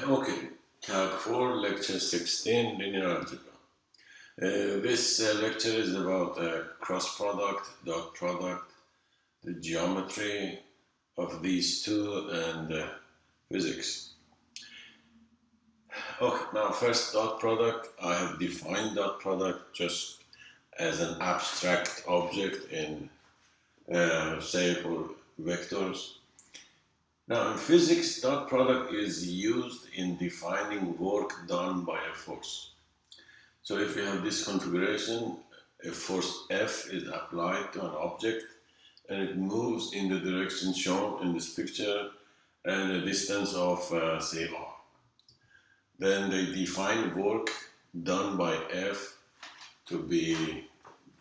Okay, Calc 4, Lecture 16, Linear Algebra. This lecture is about cross product, dot product, the geometry of these two, and physics. Okay, now first dot product. I have defined dot product just as an abstract object in, say, for vectors. Now in physics, dot product is used in defining work done by a force. So if we have this configuration, a force F is applied to an object and it moves in the direction shown in this picture and a distance of say R. Then they define work done by F to be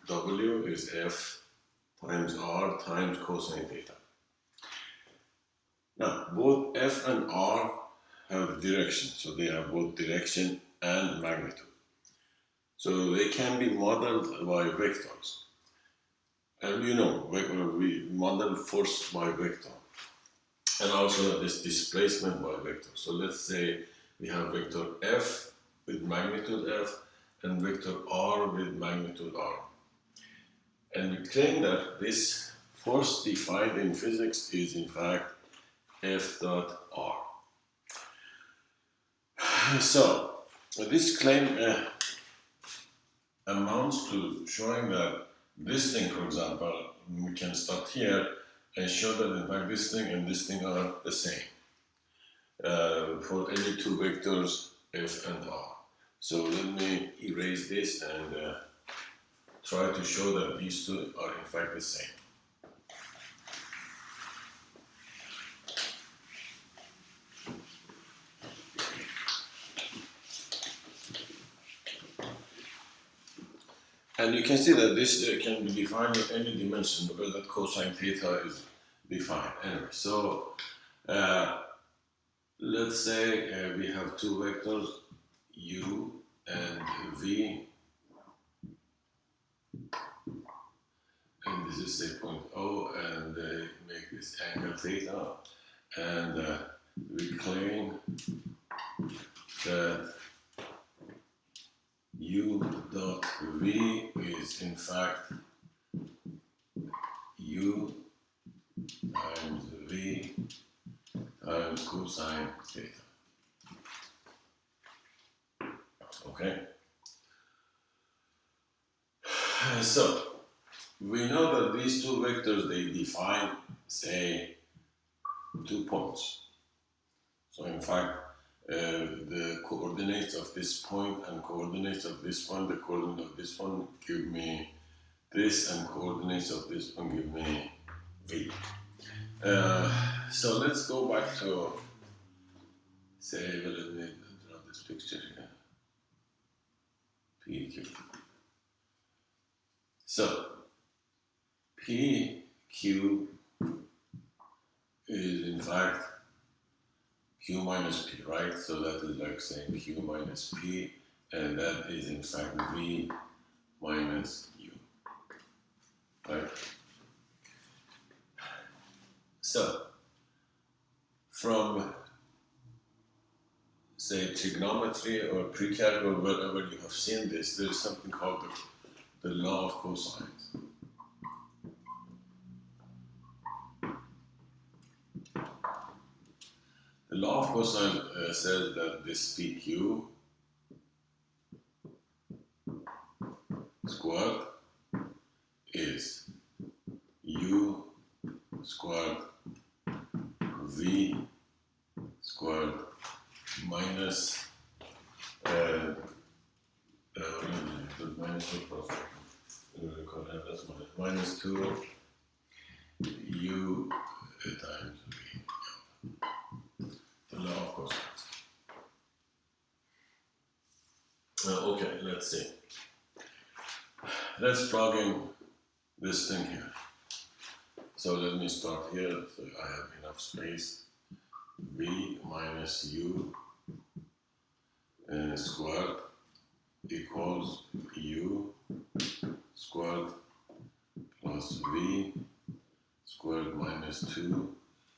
W is F times R times cosine theta. Now both F and R have direction, so they have both direction and magnitude. So they can be modeled by vectors. And you know, we model force by vector. And also this displacement by vector. So let's say we have vector F with magnitude F and vector R with magnitude R. And we claim that this force defined in physics is in fact F dot R. So this claim amounts to showing that this thing, for example, we can start here and show that in fact this thing and this thing are the same for any two vectors F and R. So let me erase this and try to show that these two are in fact the same. And you can see that this can be defined in any dimension because that cosine theta is defined. Anyway, so let's say we have two vectors u and v, and this is say point O, and they make this angle theta, and we claim that u dot v is in fact u times v times cosine theta. Okay? So, we know that these two vectors, they define, say, 2 points. So in fact, the coordinates of this point and coordinates of this point, the coordinate of this point give me this, and coordinates of this point give me v. So let's go back to, say, well, let me draw this picture here. PQ. So PQ is in fact Q minus P, right? So that is like saying Q minus P, and that is in fact V minus U, right? So, from, say, trigonometry or pre-calc or wherever you have seen this, there is something called the law of cosines. The law of cosine says that this PQ squared is U squared V squared minus minus 2 U times V. The law of cosines. Okay, let's see. Let's plug in this thing here. So let me start here. So I have enough space. V minus U squared equals U squared plus V squared minus 2.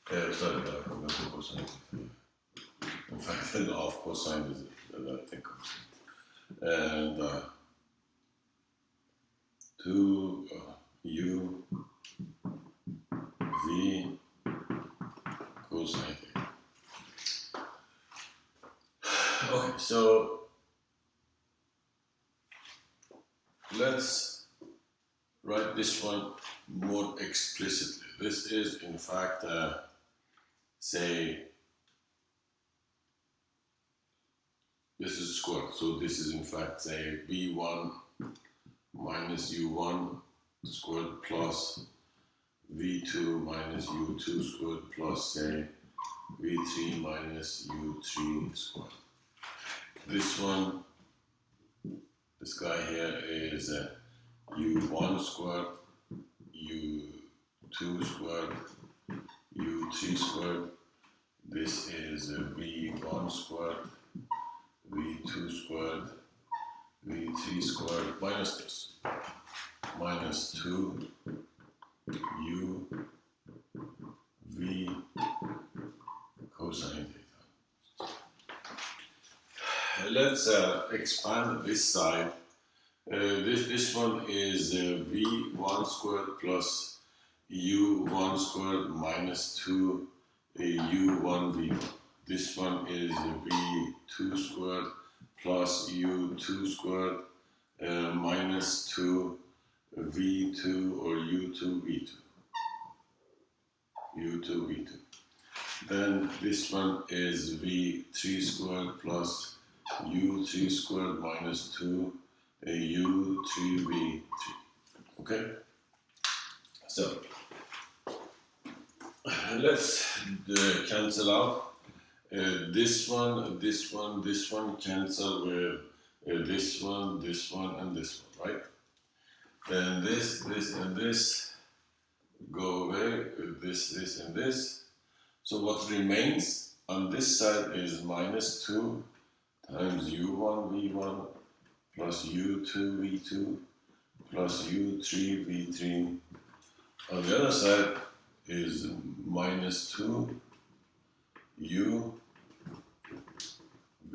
Sorry, I forgot the cosine. In fact, the of cosine is the thing constant. And 2 u v cosine theta. Okay, so let's write this one more explicitly. This is, in fact, say, this is squared. So this is, in fact, say, v1 minus u1 squared plus v2 minus u2 squared plus, say, v3 minus u3 squared. This one, this guy here is u1 squared, u2 squared, u3 squared. This is v1 squared, v2 squared, v3 squared minus this, minus 2 u v cosine theta. Let's expand this side. This one is v1 squared plus u1 squared minus 2 u1v1. This one is v2 squared plus u2 squared minus 2 v2 or u2v2. u2v2. Then this one is v3 squared plus u3 squared minus 2 u3v3. Okay? So let's cancel out. This one cancel with this one, and this one, right? Then this, and this go away with this, and this. So what remains on this side is minus 2 times u1 v1 plus u2 v2 plus u3 v3. On the other side is minus 2 u v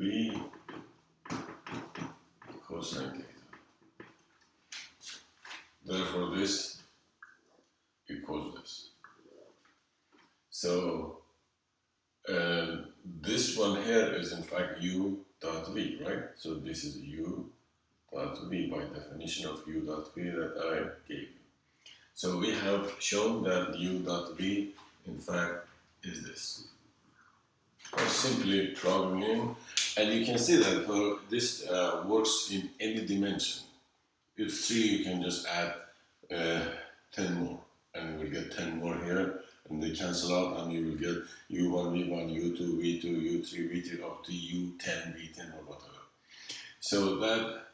cosine theta. Therefore, this equals this. So this one here is in fact u dot v, right? So this is u dot v by definition of u dot v that I gave you. So we have shown that u dot v in fact is this. Or simply plugging in, and you can see that this works in any dimension. If 3, you can just add 10 more, and you will get 10 more here, and they cancel out, and you will get u1 v1, u2 v2, u3 v3 up to u10 v10 or whatever. So that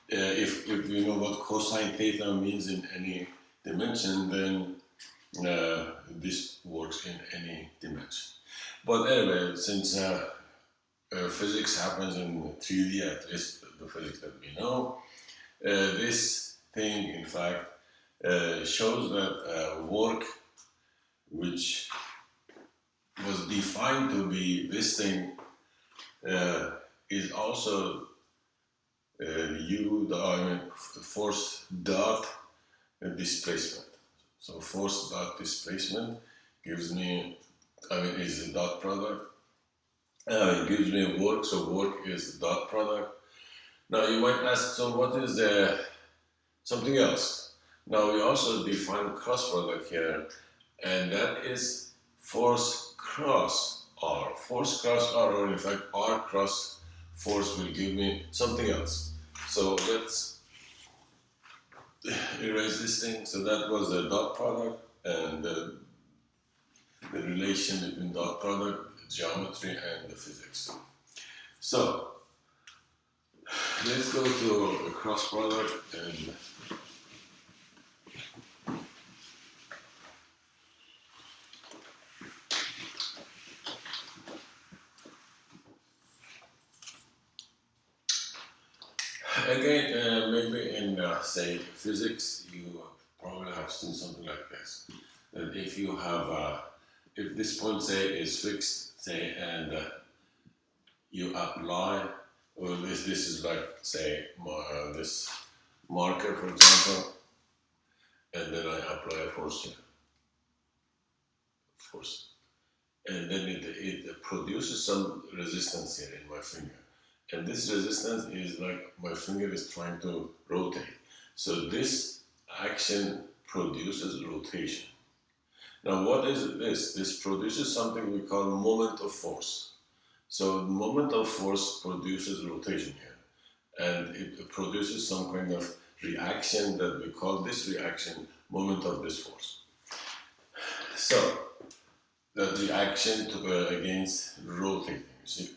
if you know what cosine theta means in any dimension, then this works in any dimension. But anyway, since physics happens in 3D, at least the physics that we know, this thing, in fact, shows that work which was defined to be this thing is also force dot displacement. So force dot displacement gives me, is a dot product. It gives me work, so work is the dot product. Now you might ask, so what is something else? Now we also define cross product here, and that is force cross R. Force cross R, or in fact R cross force, will give me something else. So let's erase this thing. So that was the dot product, and the relation between dot product, the geometry, and the physics. So let's go to a cross product, and again, maybe in say physics, you probably have seen something like this. That if you have, if this point say is fixed, say, and you apply, or this is like, say, this marker, for example, and then I apply a force here, and then it produces some resistance here in my finger. And this resistance is like my finger is trying to rotate. So this action produces rotation. Now what is this? This produces something we call moment of force. So moment of force produces rotation here. And it produces some kind of reaction that we call this reaction moment of this force. So the reaction against rotating, you see,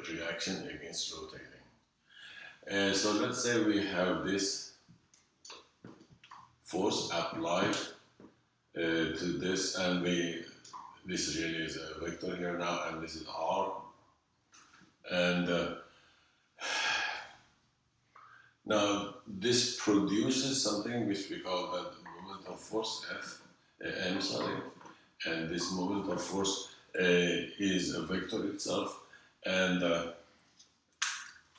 reaction against rotating. So let's say we have this force applied to this, and this really is a vector here now, and this is R, and now this produces something which we call the moment of force M, and this moment of force is a vector itself. And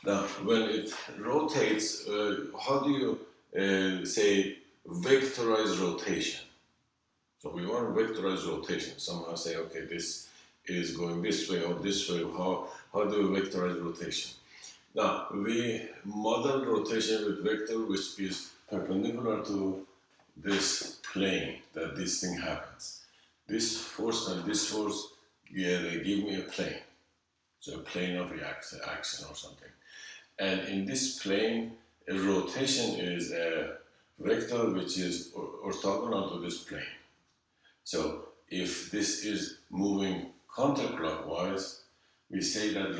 now when it rotates, how do you say vectorize rotation? So we want to vectorize rotation. Somehow say, okay, this is going this way or this way. How do we vectorize rotation? Now we model rotation with vector which is perpendicular to this plane that this thing happens. This force and this force, yeah, they give me a plane. So a plane of action or something. And in this plane, a rotation is a vector which is orthogonal to this plane. So if this is moving counterclockwise, we say that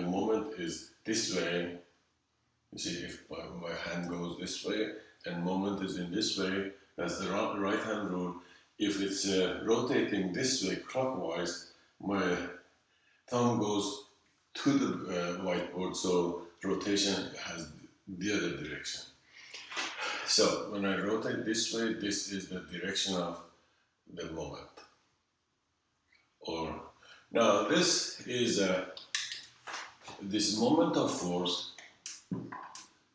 moment is this way. You see, if my hand goes this way and moment is in this way, that's the right hand rule. If it's rotating this way clockwise, my thumb goes to the whiteboard, so rotation has the other direction. So when I rotate this way, this is the direction of the moment. Or now this is this moment of force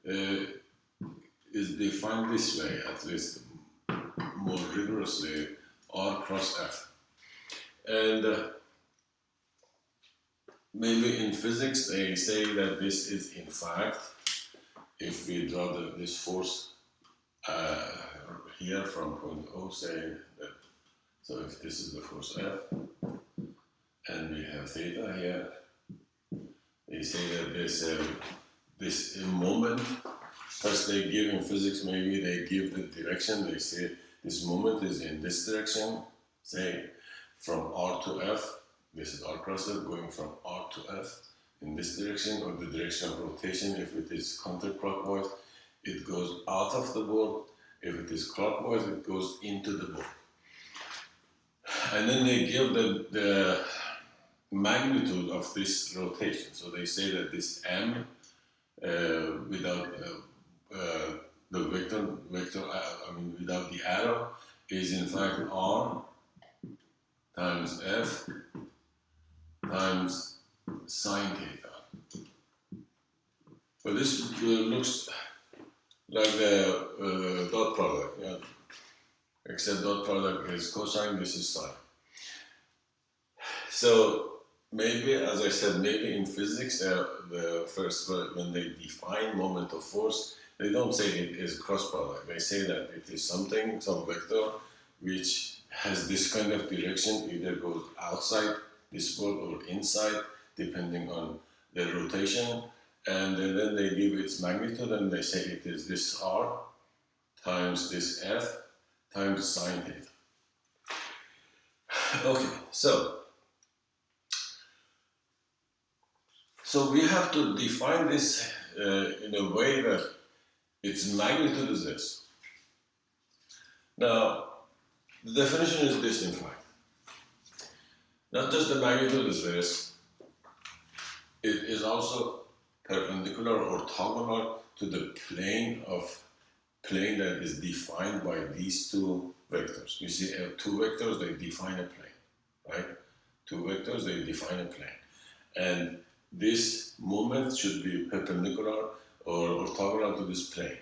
is defined this way, at least more rigorously, R cross F. And maybe in physics they say that this is in fact, if we draw this force here from point O, say that, so if this is the force F, and we have theta here, they say that this moment, first they give in physics, maybe they give the direction, they say this moment is in this direction, say from R to F, this is R cross F, going from R to F in this direction, or the direction of rotation. If it is counterclockwise, it goes out of the board. If it is clockwise, it goes into the board. And then they give the magnitude of this rotation. So they say that this M without the vector, without the arrow, is in fact R times F times sine theta. But this looks like the dot product, yeah? Except dot product is cosine, this is sine. So maybe, as I said, maybe in physics, the first, when they define moment of force, they don't say it is cross product. They say that it is something, some vector, which has this kind of direction, either goes outside this board or inside, depending on the rotation. And then they give its magnitude, and they say it is this R times this F times sine theta. Okay, so we have to define this in a way that its magnitude is this. Now, the definition is this, in fact. Not just the magnitude is this, it is also perpendicular or orthogonal to the plane that is defined by these two vectors. You see, two vectors, they define a plane, right? Two vectors, they define a plane. And this moment should be perpendicular or orthogonal to this plane,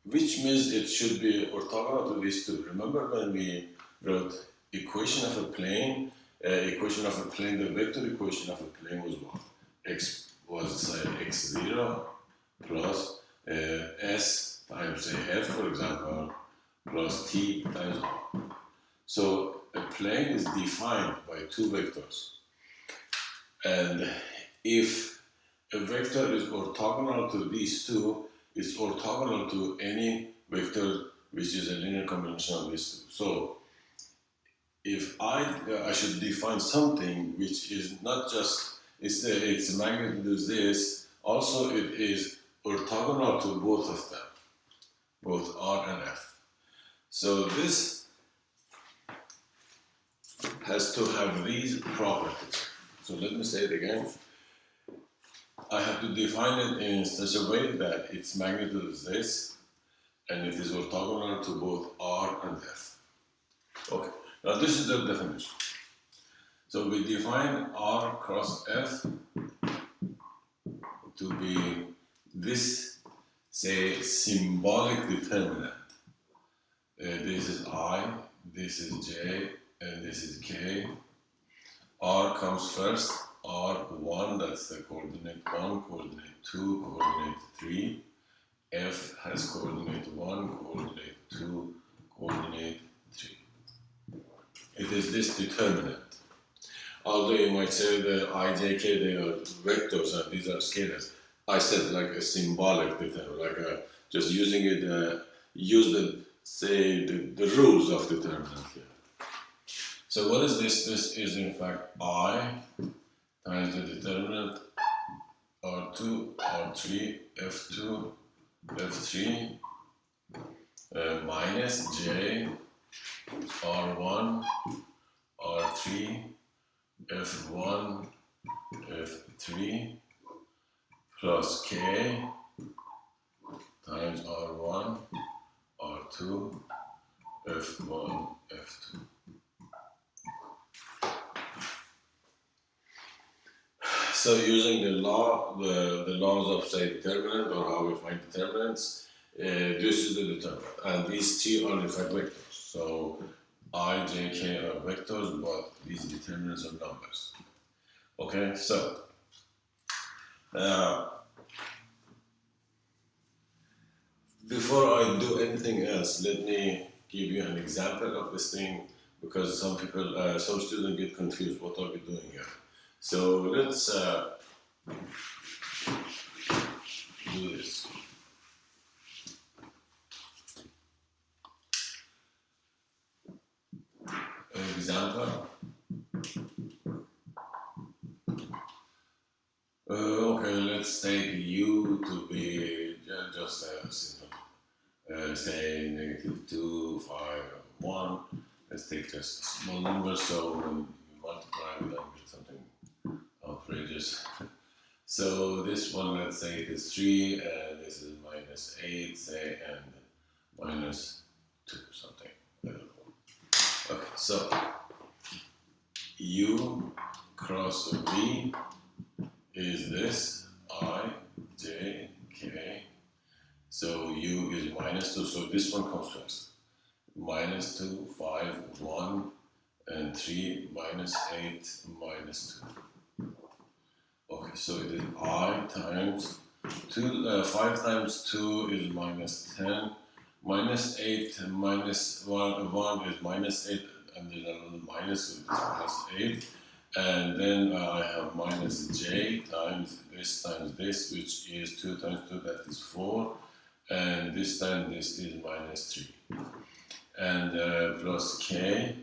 which means it should be orthogonal to these two. Remember when we wrote equation of a plane, the vector equation of a plane was what? X was x0 plus s times say f, for example, plus t times r. So a plane is defined by two vectors. And if a vector is orthogonal to these two, it's orthogonal to any vector which is a linear combination of these two. So if I should define something which is not just its magnitude is this, also it is orthogonal to both of them, both R and F. So this has to have these properties. So let me say it again. I have to define it in such a way that its magnitude is this, and it is orthogonal to both R and F. Okay, now this is the definition. So we define R cross F to be this, say, symbolic determinant. This is I, this is J, and this is K. R comes first, R1, that's the coordinate 1, coordinate 2, coordinate 3. F has coordinate 1, coordinate 2, coordinate 3. It is this determinant. Although you might say that I, J, K, they are vectors and these are scalars. I said like a symbolic determinant, like just using it, use the rules of determinant here. So what is this? This is in fact I times the determinant R2, R3, F2, F3 minus J, R1, R3, F1, F3 plus K times R1, R2, F1, F2. So using the laws of say determinant or how we find determinants, this is the determinant, and these three are in fact vectors. So I, J, K are vectors, but these determinants are numbers. Okay, so before I do anything else, let me give you an example of this thing, because some people, some students get confused. What are we doing here? So let's do this. An example. Okay, let's take U to be just simple. Say -2, 5, 1. Let's take just a small number, so when you multiply, we don't get something outrageous. So this one, let's say it is 3, and this is -8, say, and -2, something. I don't know. Okay, so U cross V is this I, J, K. So U is -2, so this one comes first. -2, 5, 1, and 3, -8, -2. Okay, so it is I times 2, 5 times 2 is -10, -8 minus 1 is -8, and there's another minus, so it's +8. And then I have minus J times this, which is 2 times 2, that is 4. And this time this is -3. And plus K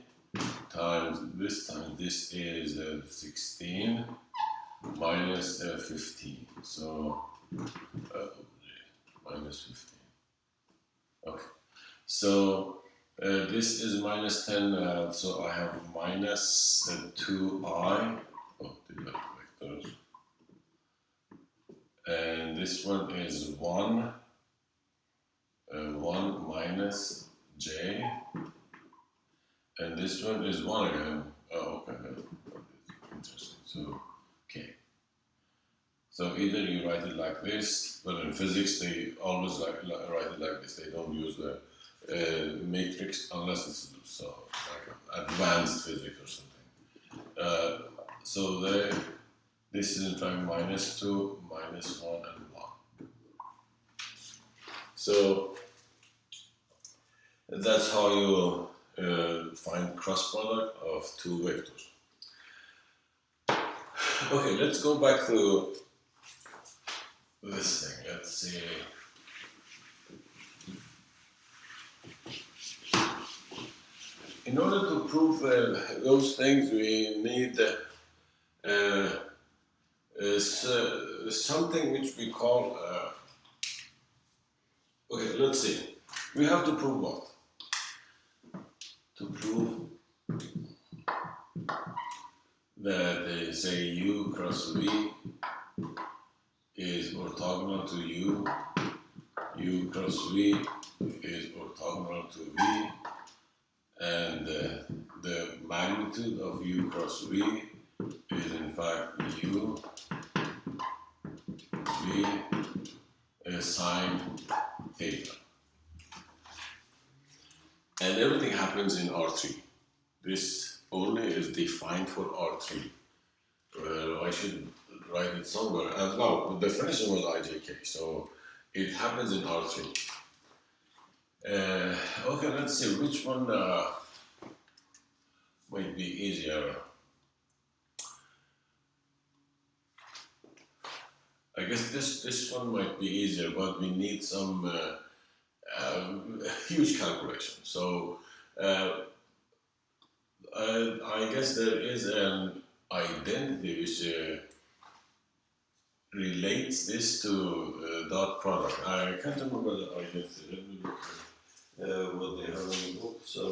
times this is 16 minus 15. So minus 15. Okay. So this is -10, so I have minus 2i. Oh, these are vectors. And this one is 1. 1 minus J. And this one is 1 again. Oh, okay. Interesting. So, K. So either you write it like this, but in physics they always write it like this. They don't use the matrix unless it's so like advanced physics or something. So this is in fact -2, -1, and 1. So that's how you find cross product of two vectors. Okay, let's go back to this thing. Let's see. In order to prove those things, we need something which we call. Okay, let's see. We have to prove what? To prove that say U cross V is orthogonal to U, U cross V is orthogonal to V, and the magnitude of U cross V is in fact U V sine theta. And everything happens in R3. This only is defined for R3. I should write it somewhere. And no, the definition was IJK, so it happens in R3. Okay, let's see which one might be easier. I guess this one might be easier, but we need some huge calculation. So I guess there is an identity which relates this to dot product. I can't remember the identity. Let me look at what they have in the book. So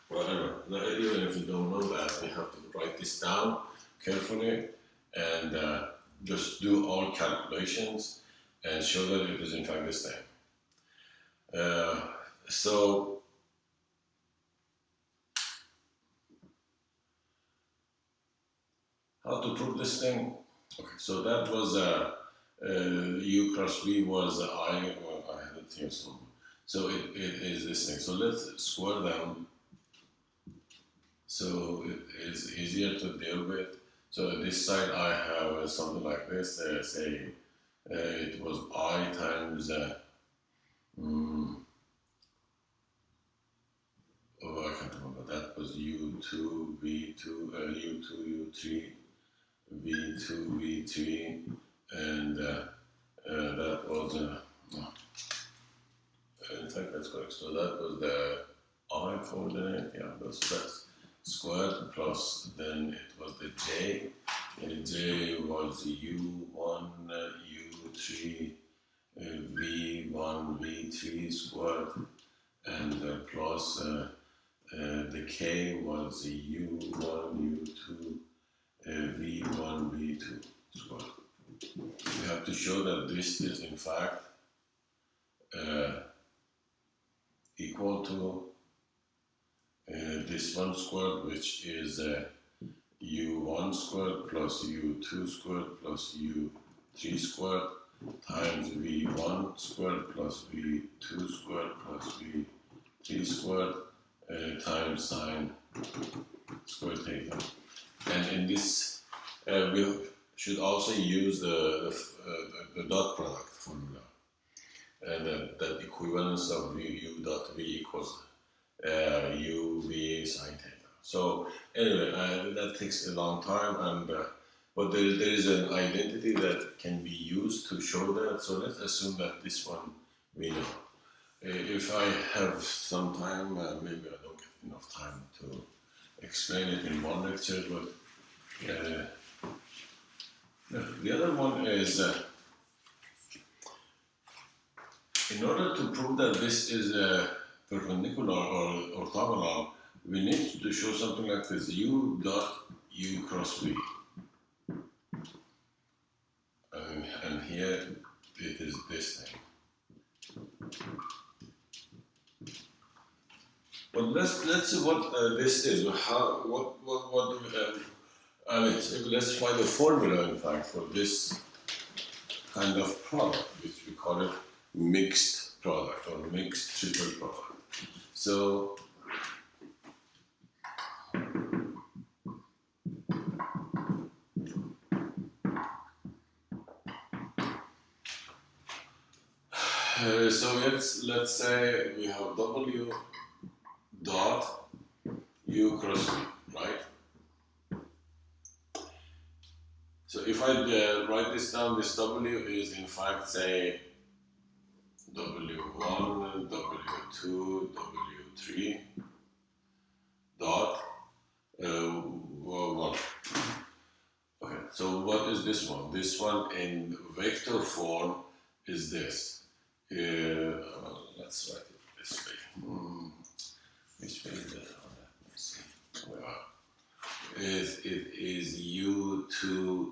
whatever. Even if you don't know that, we have to write this down carefully and just do all calculations and show that it is in fact the same. So how to prove this thing? Okay, so that was U cross V was I had it here somewhere. So it is this thing. So let's square them so it is easier to deal with. So at this side I have something like this. Say it was I times oh, I can't remember. That was U2, V2, U2, U3, V2, V3, and that was, in fact, that's correct. So that was the I coordinate, yeah, that's squared plus then it was the J, and J was U1, U3, V1, V3 squared, and plus the K was U1, U2, V1, V2 squared. We have to show that this is in fact equal to this one squared, which is U1 squared plus U2 squared plus U3 squared times V1 squared plus V2 squared plus V3 squared times sine squared theta. And in this, we should also use the dot product formula. And that equivalence of U dot V equals U V sine theta. So anyway, that takes a long time, and but there is an identity that can be used to show that. So let's assume that this one we know. If I have some time, maybe I don't get enough time to explain it in one lecture, but the other one is in order to prove that this is perpendicular or orthogonal, we need to show something like this: U dot U cross V. And here it is this thing. But let's see what this is. What do we have? I mean, let's find a formula, in fact, for this kind of product, which we call it mixed product or mixed triple product. So let's say we have W dot U cross V, right? So if I write this down, this W is in fact, say, W1, W2, W3 dot 1. Okay, so what is this one? This one in vector form is this. Let's write it this way. Which way is that? Let's see. It is U2,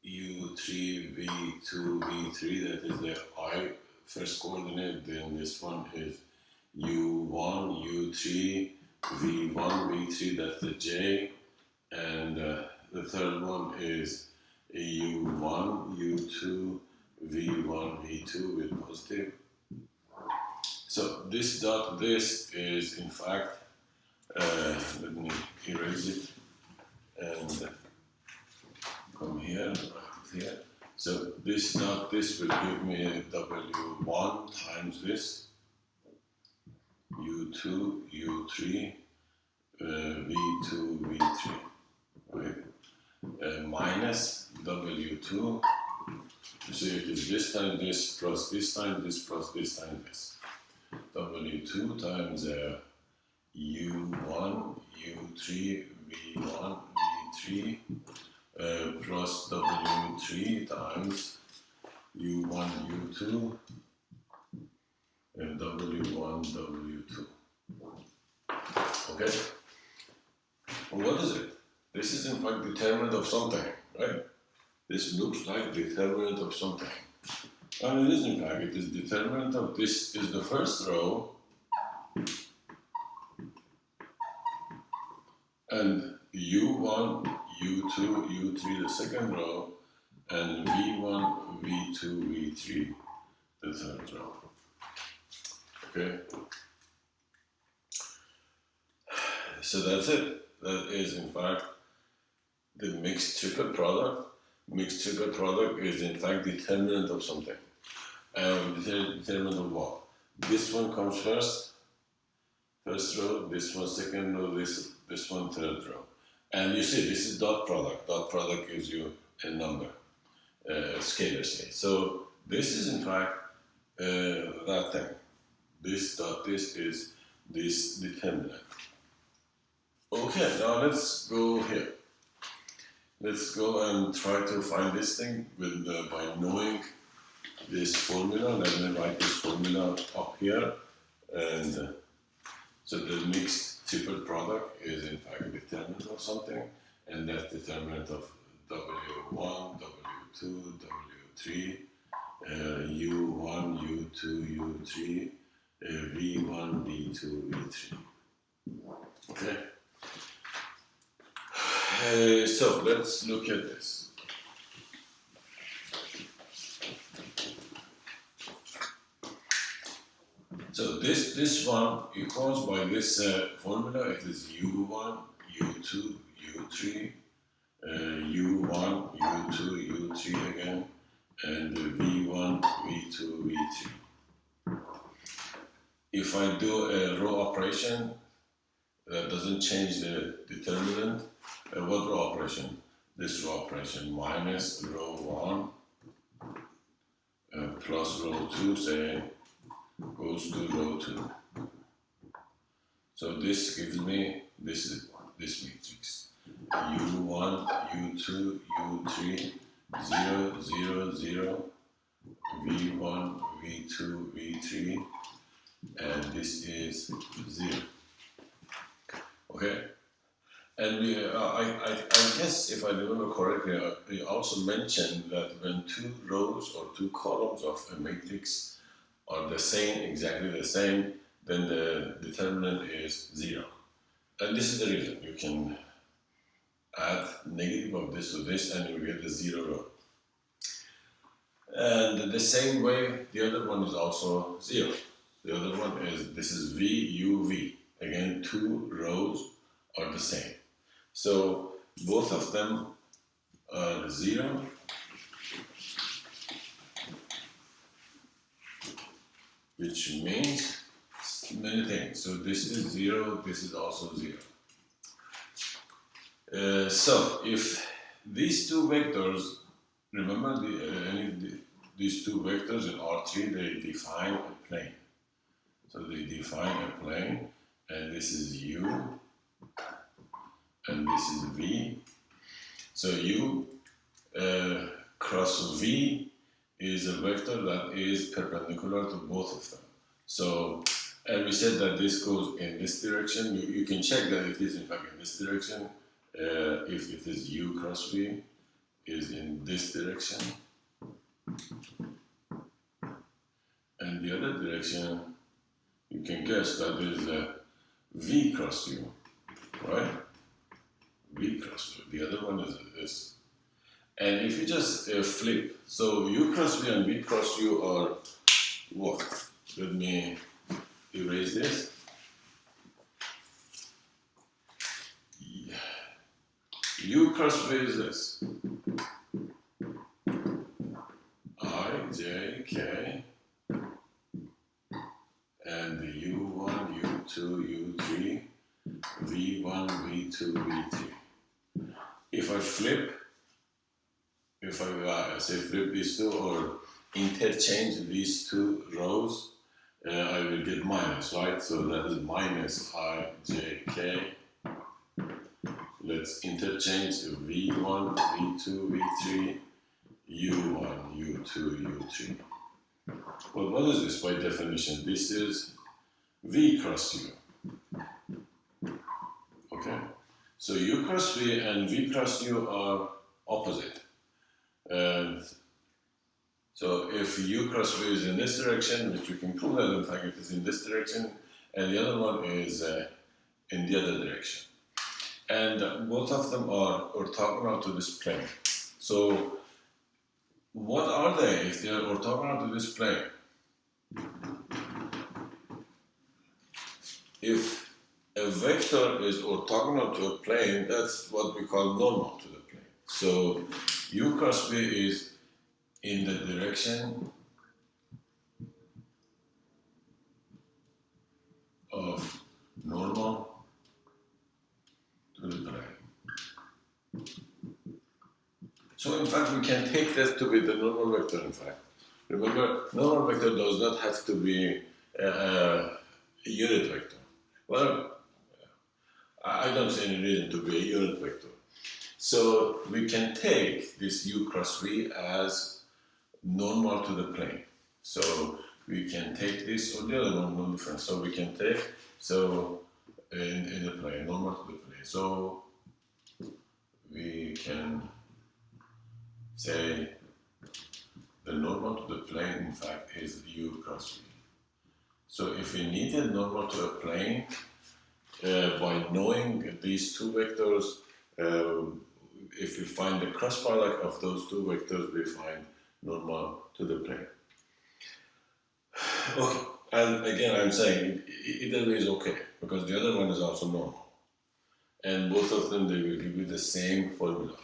U3, V2, V3, that is the I first coordinate, then this one is U1, U3, V1, V3, that's the J, and the third one is U1, U2, V1, V2 with positive. So this dot, this is in fact, let me erase it and come here, right here. So this dot, this will give me W1 times this, U2, U3, V2, V3, right? Minus W2, you see it is this time this plus this time this plus this time this. W2 times U1, U3, V1, V3 plus W3 times U1, U2 and W1, W2. Okay? Well, what is it? This is in fact determinant of something, right? This looks like determinant of something. And it is in fact, it is determinant of this is the first row and U1, U2, U3 the second row and V1, V2, V3 the third row. Okay? So that's it. That is in fact the mixed triple product. Mixed triple product is in fact determinant of something. Determinant of what? This one comes first row, this one second row, this one third row. And you see, this is dot product. Dot product gives you a number, a scalar say. So this is in fact that thing. This dot, this is this determinant. Okay, now let's go here. Let's go and try to find this thing with by knowing this formula. Let me write this formula up here. And so the mixed triple product is in fact determinant of something, and that's determinant of W1, W2, W3, U1, U2, U3, V1, V2, V3. Okay? So let's look at this. So this one equals by this formula, it is U1, U2, U3, U1, U2, U3 again, and V1, V2, V3. If I do a row operation, that doesn't change the determinant. What row operation? This row operation minus row 1 plus row 2, say, goes to row 2. So this gives me this matrix. U1, U2, U3, 0, 0, 0, V1, V2, V3, and this is 0. Okay? And I guess, if I remember correctly, we also mentioned that when two rows or two columns of a matrix are the same, exactly the same, then the determinant is 0. And this is the reason. You can add negative of this to this and you get the 0 row. And the same way, the other one is also 0. The other one is, this is V, U, V. Again, 2 rows are the same. So both of them are 0. Which means many things. So this is 0, this is also 0. So if these two vectors, remember these two vectors in R3, they define a plane. So they define a plane, and this is U, and this is V. So U cross V is a vector that is perpendicular to both of them. So, and we said that this goes in this direction. You can check that it is in fact in this direction. If it is U cross V is in this direction. And the other direction, you can guess that is V cross U, right? V cross U. The other one is this. And if you just flip, so U cross V and V cross U are what? Let me erase this. U cross V is this. I, J, K, and the U1, U2, U3, V1, V2, V3. If I flip, if I say flip these two or interchange these two rows, I will get minus, right? So that is minus I, J, K. Let's interchange V1, V2, V3, U1, U2, U3. Well, what is this by definition? This is V cross U. Okay? So U cross V and V cross U are opposite. So if U cross V is in this direction, which you can prove that in fact it is in this direction, and the other one is in the other direction. And both of them are orthogonal to this plane. So what are they if they are orthogonal to this plane? If a vector is orthogonal to a plane, that's what we call normal to the plane. So U cross V is in the direction of normal to the plane. So in fact we can take that to be the normal vector in fact. Remember, normal vector does not have to be a unit vector. Well, I don't see any reason to be a unit vector. So we can take this U cross V as normal to the plane. So we can take this or the other one, no difference. So we can take, so in the plane, normal to the plane. So we can say the normal to the plane in fact is U cross V. So if we needed normal to a plane, by knowing these two vectors, if we find the cross product of those two vectors, we find normal to the plane. Okay, and again I'm saying either way is okay, because the other one is also normal. And both of them, they will give you the same formula.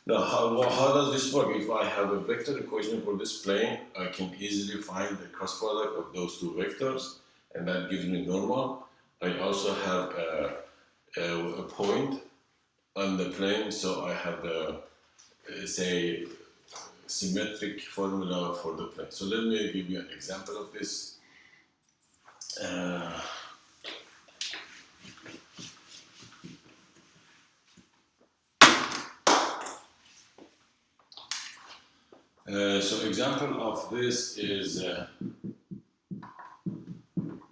Now, how does this work? If I have a vector equation for this plane, I can easily find the cross product of those two vectors, and that gives me normal. I also have a point on the plane, so I have the, say, symmetric formula for the plane. So let me give you an example of this. So example of this is, there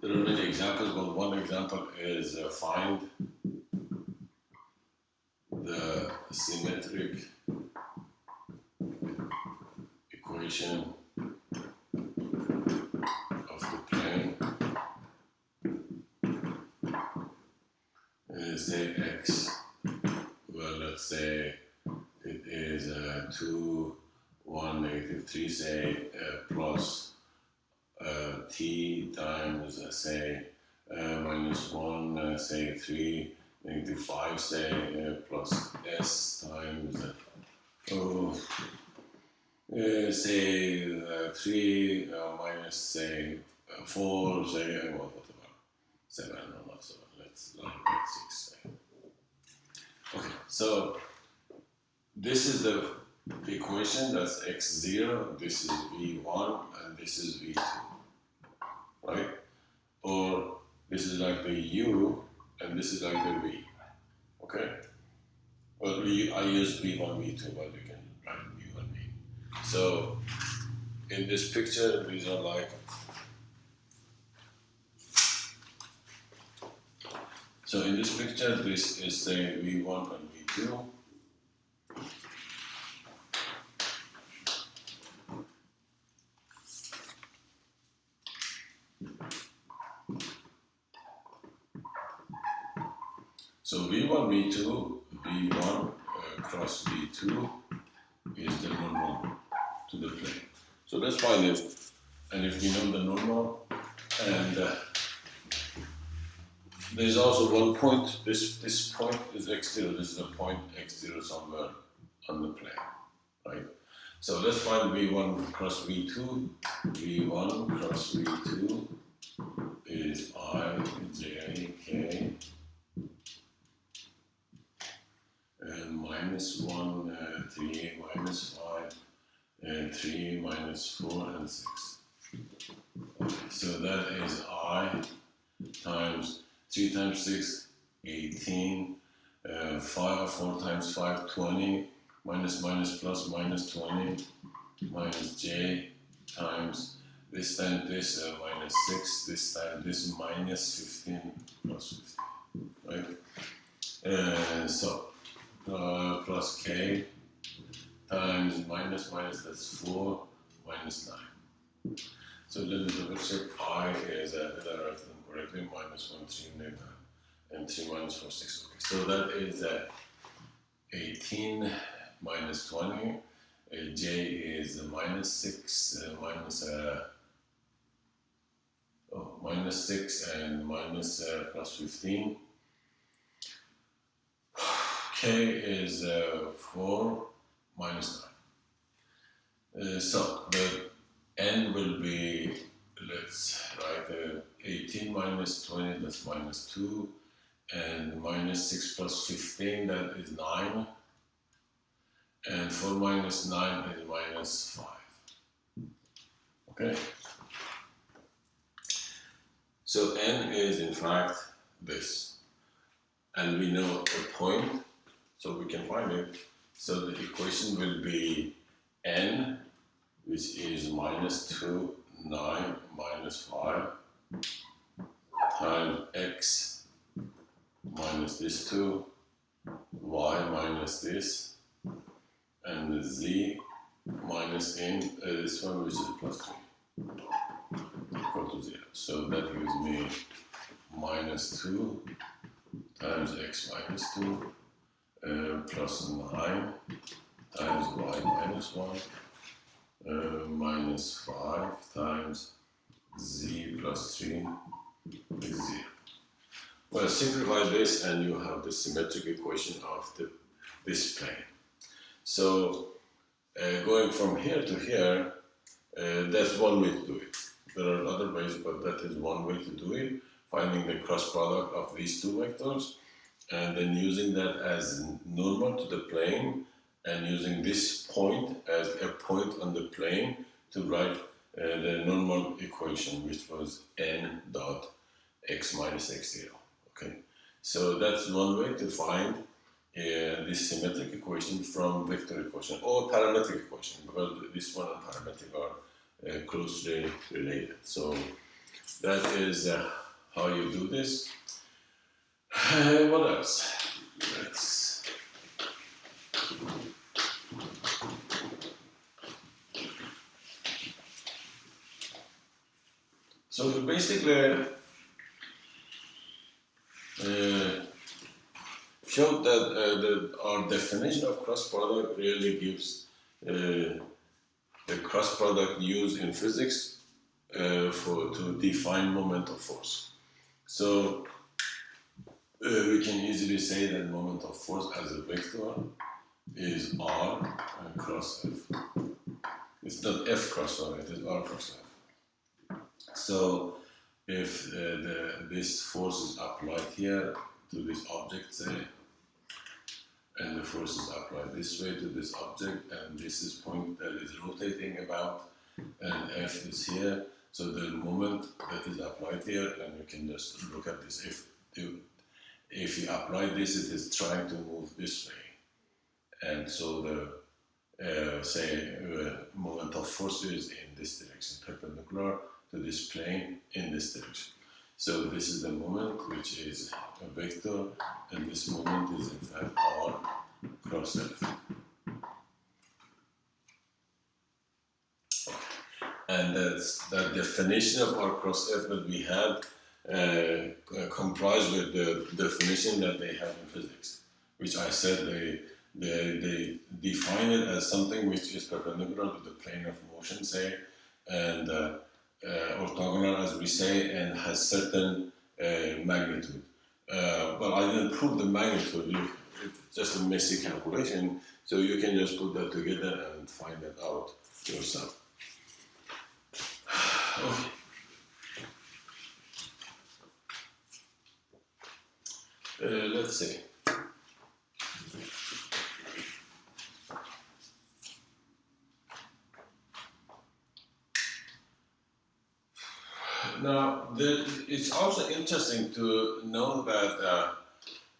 are many examples, but one example is find the symmetric equation of the plane say x, well, let's say it is 2, 1, -3, say plus t times say -1, say 3, -5, say plus s times say 3 minus say 4, say well, whatever, 7, no, not 7, let's 6, say. Okay, so this is the equation, that's x0, this is v1, and this is v2, right? Or this is like the u, and this is like the v, okay? Well, I use v1, v2, but we can write v1, v. So, in this picture, these are like, so in this picture, this is say v1 and v2. So v1, v2, v1 cross v2 is the normal to the plane. So let's find it. And if we know the normal, and there's also one point, this point is x0, this is a point x0 somewhere on the plane, right? So let's find v1 cross v2. v1 cross v2 is I, j, k, -1, 3, -5, 3, -4, and 6. Okay, so that is I times 3 times 6, 18, 5, 4 times 5, 20, minus, plus, -20, minus j times this time this, -6, this time this, -15, plus 15, right? So, plus k times minus, that's 4, -9. So then the picture I is, did I write them correctly? -1, 3, and 3 minus 4, 6. Okay, so that is 18 minus 20. J is -6, -6 and plus 15. K is 4 minus 9. So the n will be, let's write 18 minus 20, that's -2, and -6 plus 15, that is 9, and 4 minus 9 is -5. Okay? So n is in fact this, and we know a point, so we can find it. So the equation will be n, which is -2, 9, -5, times x minus this 2, y minus this, and z minus n, this one which is +3, equal to 0. So that gives me -2 times x minus 2, plus 9 times y minus 1, -5 times z plus 3 is 0. Well, simplify this and you have the symmetric equation of this plane. So going from here to here, that's one way to do it. There are other ways, but that is one way to do it. Finding the cross product of these two vectors, and then using that as normal to the plane, and using this point as a point on the plane to write the normal equation, which was n dot x minus x0. Okay, so that's one way to find this symmetric equation from vector equation or parametric equation, because this one and parametric are closely related. So that is how you do this. What else? So basically, showed that, our definition of cross product really gives the cross product used in physics to define moment of force. So we can easily say that moment of force as a vector is R cross F. It's not F cross R, it is R cross F. So if this force is applied here to this object, say, and the force is applied this way to this object, and this is point that is rotating about, and F is here, so the moment that is applied here, and you can just look at this, if you apply this, it is trying to move this way, and so the moment of force is in this direction, perpendicular to this plane in this direction. So this is the moment, which is a vector, and this moment is in fact R cross F. And that's the definition of R cross F that we had complies with the definition that they have in physics, which I said they define it as something which is perpendicular to the plane of motion, say, and orthogonal, as we say, and has certain magnitude. But I didn't prove the magnitude. It's just a messy calculation, so you can just put that together and find that out yourself. Okay. Let's see. Now, it's also interesting to know that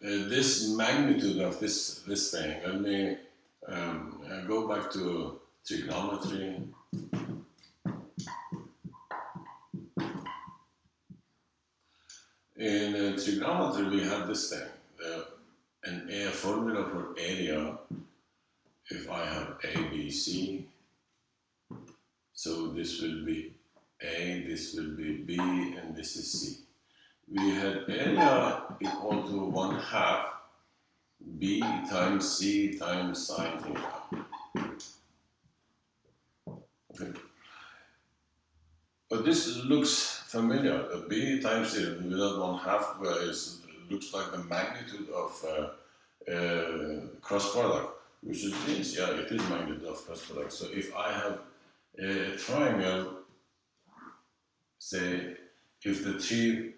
this magnitude of this thing, let me go back to trigonometry. In trigonometry, we have this thing, a formula for area. If I have A, B, C, so this will be A, this will be B, and this is C. We had area equal to 1/2 B times C times sine theta. Okay. But this looks familiar. The B times C without 1/2 looks like the magnitude of cross product, which is this. Yeah, it is magnitude of cross product. So if I have a triangle, say, if the three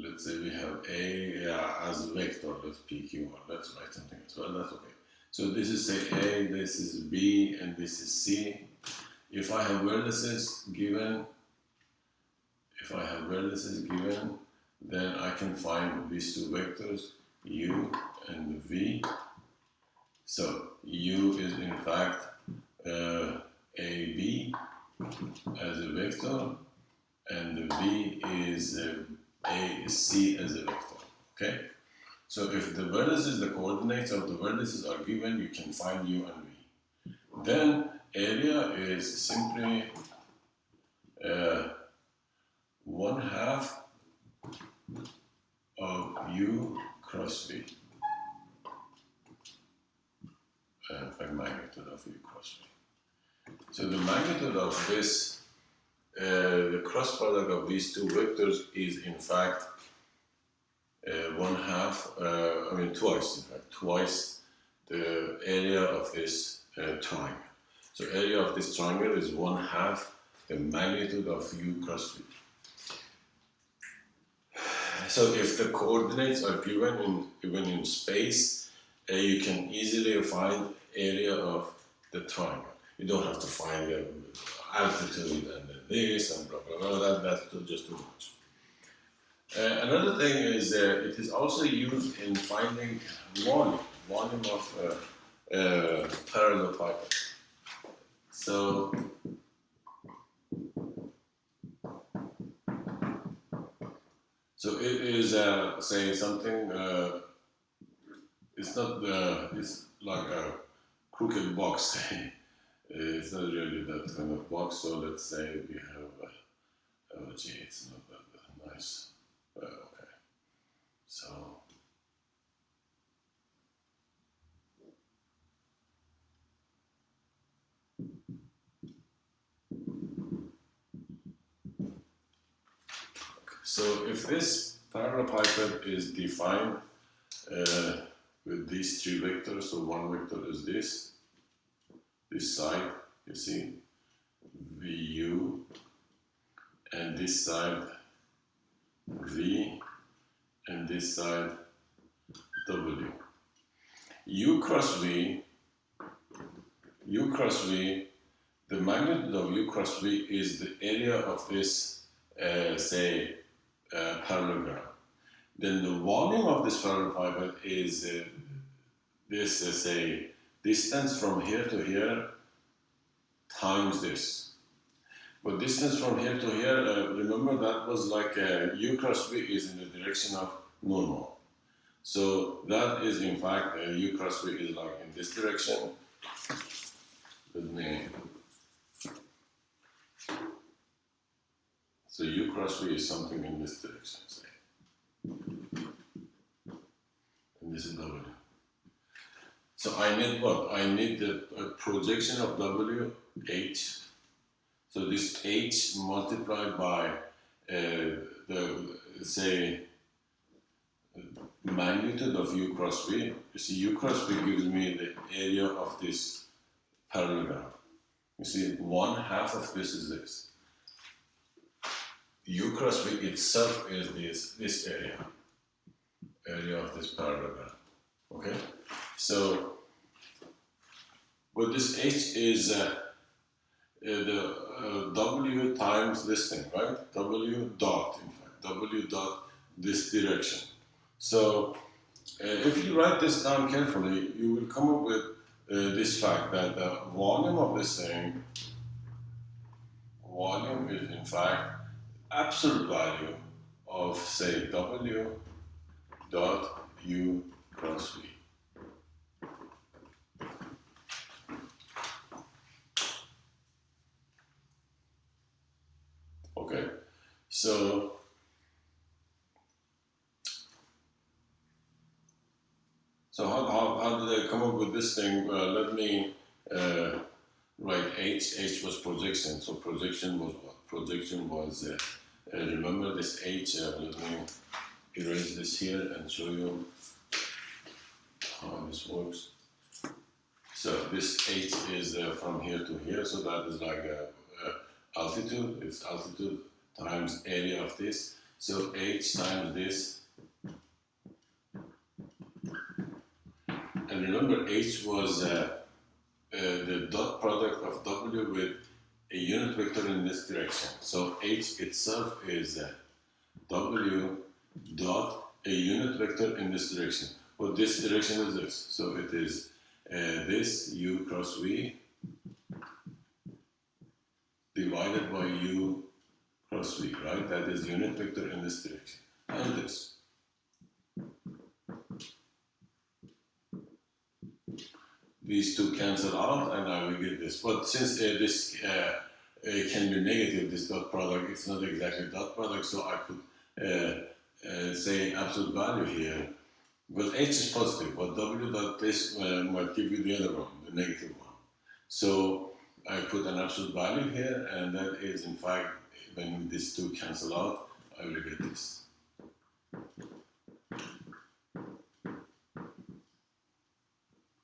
let's say we have A as vector, let's PQ, or let's write something as well, that's okay. So this is, say, A, this is B, and this is C. If I have vertices given, then I can find these two vectors, U and V. So U is in fact AB as a vector, and the V is AC as a vector. Okay? So if the vertices, the coordinates of the vertices are given, you can find U and V. Then area is simply 1/2 of U cross V. In fact, magnitude of U cross V. So the magnitude of this, the cross product of these two vectors is in fact 1/2, twice the area of this triangle. So area of this triangle is 1/2 the magnitude of U cross V. So if the coordinates are given in space, you can easily find area of the triangle. You don't have to find the altitude and then this and blah blah blah. That's just too much. Another thing is it is also used in finding volume of parallel pipette. So it is say something. It's not it's like a crooked box. It's not really that kind of box. So let's say we have Oh gee, it's not that nice. Okay. So if this parallelepiped is defined with these three vectors, so one vector is this side, you see, VU, and this side V, and this side W. U cross V, the magnitude of U cross V is the area of this, parallelogram. Then the volume of this parallelepiped is this, say, distance from here to here times this. But distance from here to here, remember that was like U cross V is in the direction of normal. So that is in fact U cross V is like in this direction. Let me. So U cross V is something in this direction, say. And this is W. So I need what? I need the projection of W, H. So this H multiplied by the, say, magnitude of U cross V. You see, U cross V gives me the area of this parallelogram. You see, 1/2 of this is this. U cross V itself is this area of this parallelogram. Okay? So, but this H is the W times this thing, right? W dot, in fact. W dot this direction. So, if you write this down carefully, you will come up with this fact that the volume of this thing, volume is in fact absolute value of, say, W dot U cross V. Okay, so how did I come up with this thing? Let me write H. H was projection. So projection was what? Projection was, remember this H, let me erase this here and show you how this works. So this H is from here to here, so that is like altitude. It's altitude times area of this. So H times this. And remember, H was the dot product of W with a unit vector in this direction. So H itself is W dot a unit vector in this direction. Well, this direction is this. So it is this U cross V divided by U cross V, right? That is unit vector in this direction. And this. These two cancel out and I will get this. But since this can be negative, this dot product, it's not exactly dot product, so I could say absolute value here. But H is positive, but W dot this might give you the other one, the negative one. So I put an absolute value here, and that is in fact, when these two cancel out, I will get this.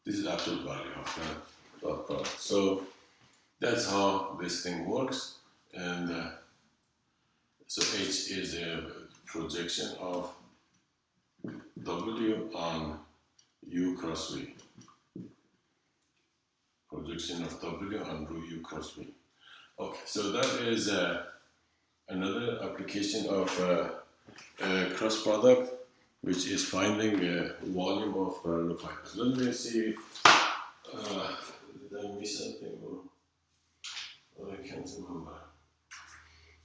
This is absolute value of the dot product. So that's how this thing works, and so H is a projection of W on U cross V. Projection of W on U cross V. Okay, so that is another application of cross product, which is finding volume of parallelepiped. Let me see if did I miss something or I can't remember.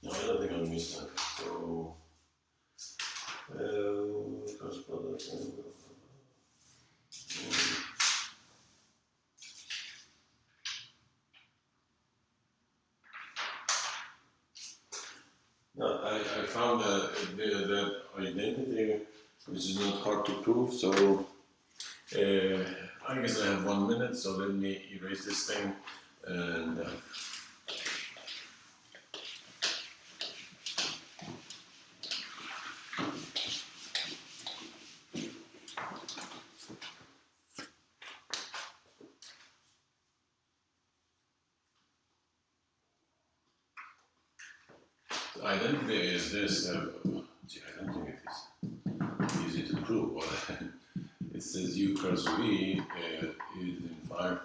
No, I don't think I missed that. So cross product and No, I found that identity, which is not hard to prove. So I guess I have 1 minute. So let me erase this thing and. Identity is this. Gee, I don't think it is easy to prove. It says U cross V is in fact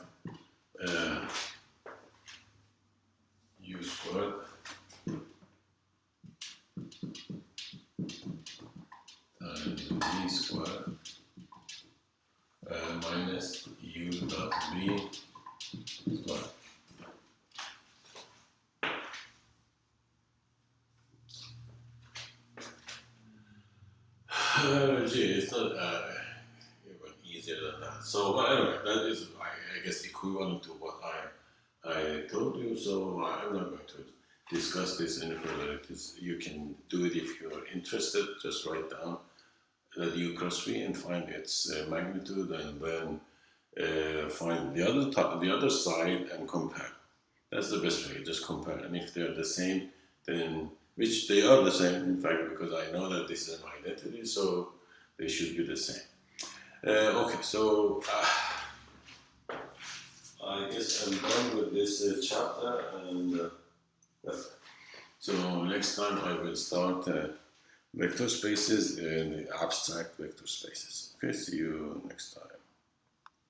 U squared times V squared minus U dot V squared. Gee, it's not even easier than that. So, but anyway, that is, I guess, equivalent to what I told you. So, I'm not going to discuss this any further. You can do it if you're interested. Just write down that U cross V and find its magnitude, and then find the other side and compare. That's the best way. Just compare, and if they're the same, then which they are the same, in fact, because I know that this is an identity, so they should be the same. Okay, so I guess I'm done with this chapter, and so next time I will start vector spaces and abstract vector spaces. Okay, see you next time.